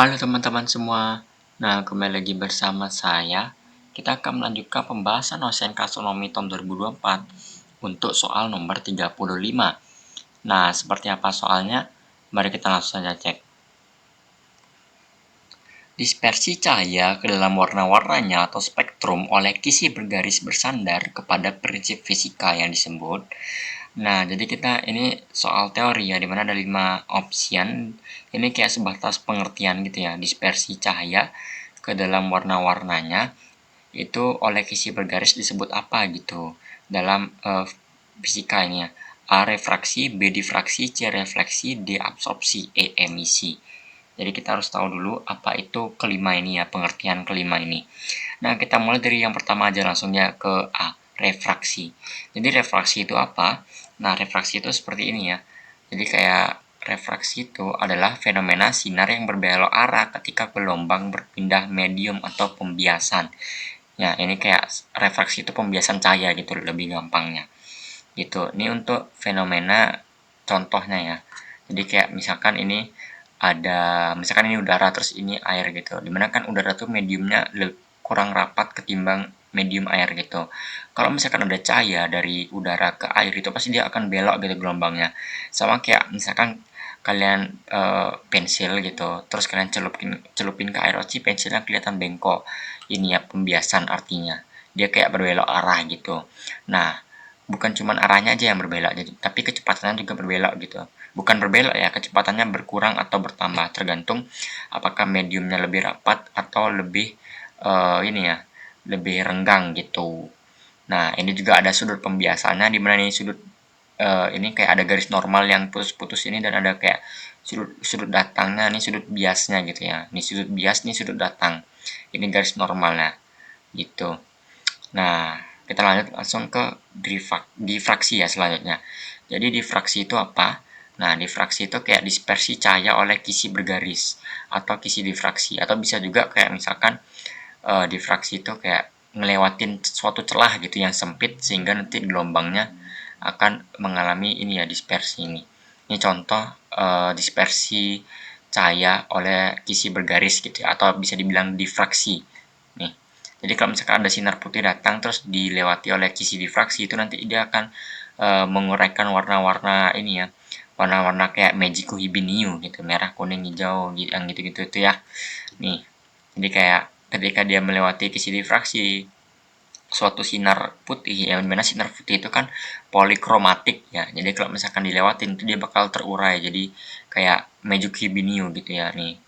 Halo teman-teman semua. Nah, kembali lagi bersama saya. Kita akan melanjutkan pembahasan OSN Astronomi tahun 2024 untuk soal nomor 35. Nah, seperti apa soalnya? Mari kita langsung saja cek. Dispersi cahaya ke dalam warna-warnanya atau spektrum oleh kisi bergaris bersandar kepada prinsip fisika yang disebut. Nah, jadi kita ini soal teori ya, dimana ada 5 option. Ini kayak sebatas pengertian gitu ya, dispersi cahaya ke dalam warna-warnanya itu oleh kisi bergaris disebut apa gitu dalam fisika ini ya. A. Refraksi, B. Difraksi, C. Refleksi, D. Absorpsi, E. Emisi. Jadi kita harus tahu dulu apa itu kelima ini ya, pengertian kelima ini. Nah, kita mulai dari yang pertama aja langsung ya ke A, refraksi. Jadi refraksi itu apa? Nah, refraksi itu seperti ini ya. Jadi kayak refraksi itu adalah fenomena sinar yang berbelok arah ketika gelombang berpindah medium atau pembiasan. Ya, ini kayak refraksi itu pembiasan cahaya gitu lebih gampangnya. Gitu. Ini untuk fenomena contohnya ya. Jadi kayak misalkan ini misalkan ini udara terus ini air gitu. Dimana kan udara tuh mediumnya kurang rapat ketimbang medium air gitu. Kalau misalkan ada cahaya dari udara ke air itu pasti dia akan belok gitu gelombangnya. Sama kayak misalkan kalian pensil gitu, terus kalian celupin ke air, oci pensilnya kelihatan bengkok. Ini ya pembiasan artinya. Dia kayak berbelok arah gitu. Nah, bukan cuma arahnya aja yang berbelok, jadi tapi kecepatannya juga berbelok gitu. Bukan berbelok ya, kecepatannya berkurang atau bertambah tergantung apakah mediumnya lebih rapat atau lebih ini ya, lebih renggang gitu. Nah, ini juga ada sudut pembiasannya di mana ini sudut ini kayak ada garis normal yang putus-putus ini dan ada kayak sudut sudut datangnya, ini sudut biasnya gitu ya. Ini sudut bias, ini sudut datang. Ini garis normalnya gitu. Nah, kita lanjut langsung ke difraksi ya selanjutnya. Jadi difraksi itu apa? Nah, difraksi itu kayak dispersi cahaya oleh kisi bergaris atau kisi difraksi, atau bisa juga kayak misalkan difraksi itu kayak ngelewatin suatu celah gitu yang sempit sehingga nanti gelombangnya akan mengalami ini ya dispersi ini. Ini contoh dispersi cahaya oleh kisi bergaris gitu ya, atau bisa dibilang difraksi. Nih. Jadi kalau misalkan ada sinar putih datang terus dilewati oleh kisi difraksi itu nanti dia akan menguraikan warna-warna ini ya, warna-warna kayak Magico Hibiniu gitu, merah, kuning, hijau, yang gitu-gitu itu ya. Nih, jadi kayak ketika dia melewati kisi difraksi suatu sinar putih, yang dimana sinar putih itu kan polikromatik ya. Jadi kalau misalkan dilewatin itu dia bakal terurai jadi kayak Magico Hibiniu gitu ya nih.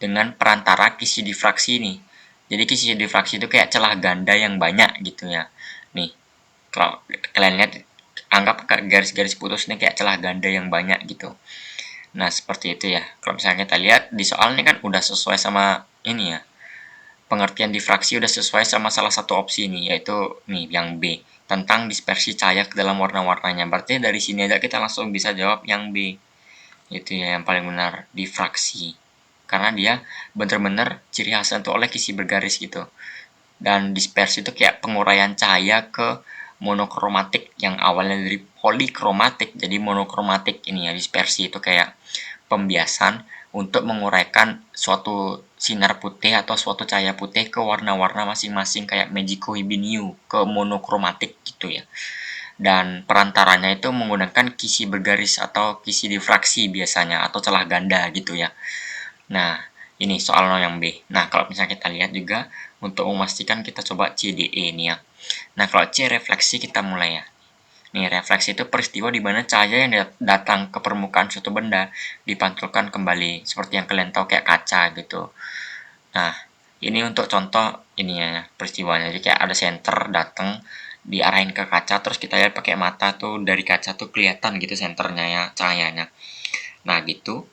Dengan perantara kisi difraksi ini. Jadi kisi difraksi itu kayak celah ganda yang banyak gitu ya. Nih, kalau kalian lihat anggap garis-garis putus ini kayak celah ganda yang banyak gitu. Nah, seperti itu ya. Kalau misalnya kita lihat di soal ini kan udah sesuai sama ini ya. Pengertian difraksi udah sesuai sama salah satu opsi ini, yaitu nih yang B, tentang dispersi cahaya ke dalam warna-warnanya. Berarti dari sini aja kita langsung bisa jawab yang B. Itu ya yang paling benar, difraksi. Karena dia bener-bener ciri khasnya itu oleh kisi bergaris gitu. Dan dispersi itu kayak penguraian cahaya ke monokromatik yang awalnya dari polikromatik jadi monokromatik. Ini ya dispersi itu kayak pembiasan untuk menguraikan suatu sinar putih atau suatu cahaya putih ke warna-warna masing-masing kayak Magico Hibiniu ke monokromatik gitu ya. Dan perantaranya itu menggunakan kisi bergaris atau kisi difraksi biasanya atau celah ganda gitu ya. Nah, ini soal yang B. Nah, kalau misalnya kita lihat juga untuk memastikan kita coba CDE ini ya. Nah, kalau C refleksi kita mulai ya. Nih, refleksi itu peristiwa di mana cahaya yang datang ke permukaan suatu benda dipantulkan kembali, seperti yang kalian tahu kayak kaca gitu. Nah, ini untuk contoh ini ya peristiwanya. Jadi kayak ada senter datang diarahin ke kaca terus kita lihat pakai mata tuh dari kaca tuh kelihatan gitu senternya ya cahayanya. Nah, gitu.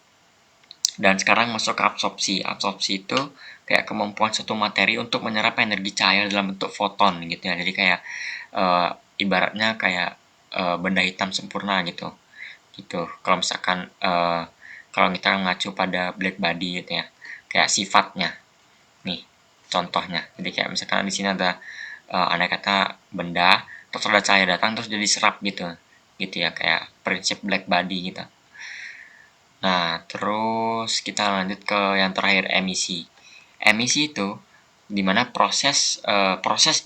Dan sekarang masuk ke absorpsi. Absorpsi itu kayak kemampuan suatu materi untuk menyerap energi cahaya dalam bentuk foton gitu ya. Jadi kayak ibaratnya kayak benda hitam sempurna gitu. Gitu. Kalau misalkan kalau kita ngacu pada black body gitu ya. Kayak sifatnya. Nih, contohnya. Jadi kayak misalkan di sini ada andai kata benda terus ada cahaya datang terus jadi serap gitu. Gitu ya kayak prinsip black body gitu. Nah, terus kita lanjut ke yang terakhir, emisi. Emisi itu dimana proses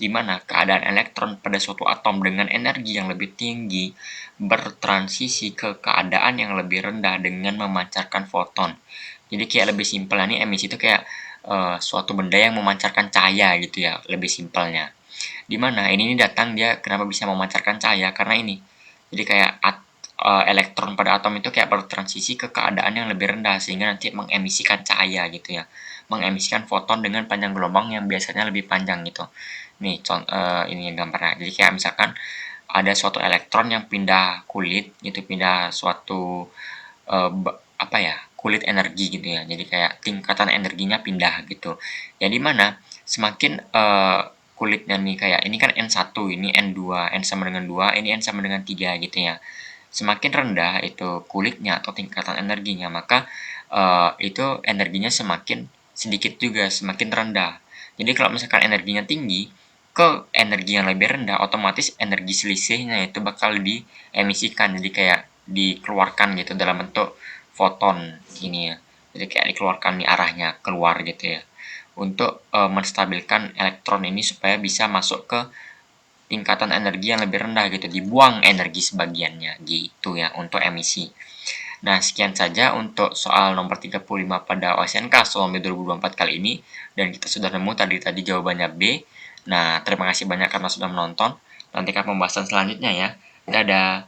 di mana keadaan elektron pada suatu atom dengan energi yang lebih tinggi bertransisi ke keadaan yang lebih rendah dengan memancarkan foton. Jadi kayak lebih simpelnya nih, emisi itu kayak suatu benda yang memancarkan cahaya gitu ya, lebih simpelnya. Dimana ini datang dia kenapa bisa memancarkan cahaya, karena ini jadi kayak elektron pada atom itu kayak bertransisi ke keadaan yang lebih rendah sehingga nanti mengemisikan cahaya gitu ya, mengemisikan foton dengan panjang gelombang yang biasanya lebih panjang gitu. Nih ini gambarnya, jadi kayak misalkan ada suatu elektron yang pindah kulit gitu, pindah suatu apa ya, kulit energi gitu ya, jadi kayak tingkatan energinya pindah gitu. Jadi mana semakin kulitnya nih, kayak ini kan N1, ini N2, N sama dengan 2, ini N sama dengan 3 gitu ya. Semakin rendah itu kulitnya atau tingkatan energinya, maka itu energinya semakin sedikit juga, semakin rendah. Jadi kalau misalkan energinya tinggi ke energi yang lebih rendah, otomatis energi selisihnya itu bakal diemisikan, jadi kayak dikeluarkan gitu dalam bentuk foton gini ya. Jadi kayak dikeluarkan di arahnya keluar gitu ya, untuk menstabilkan elektron ini supaya bisa masuk ke tingkatan energi yang lebih rendah gitu, dibuang energi sebagiannya gitu ya untuk emisi. Nah, sekian saja untuk soal nomor 35 pada OSNK Suami 2024 kali ini, dan kita sudah nemu tadi jawabannya B. Nah, terima kasih banyak karena sudah menonton. Nantikan pembahasan selanjutnya ya. Dadah.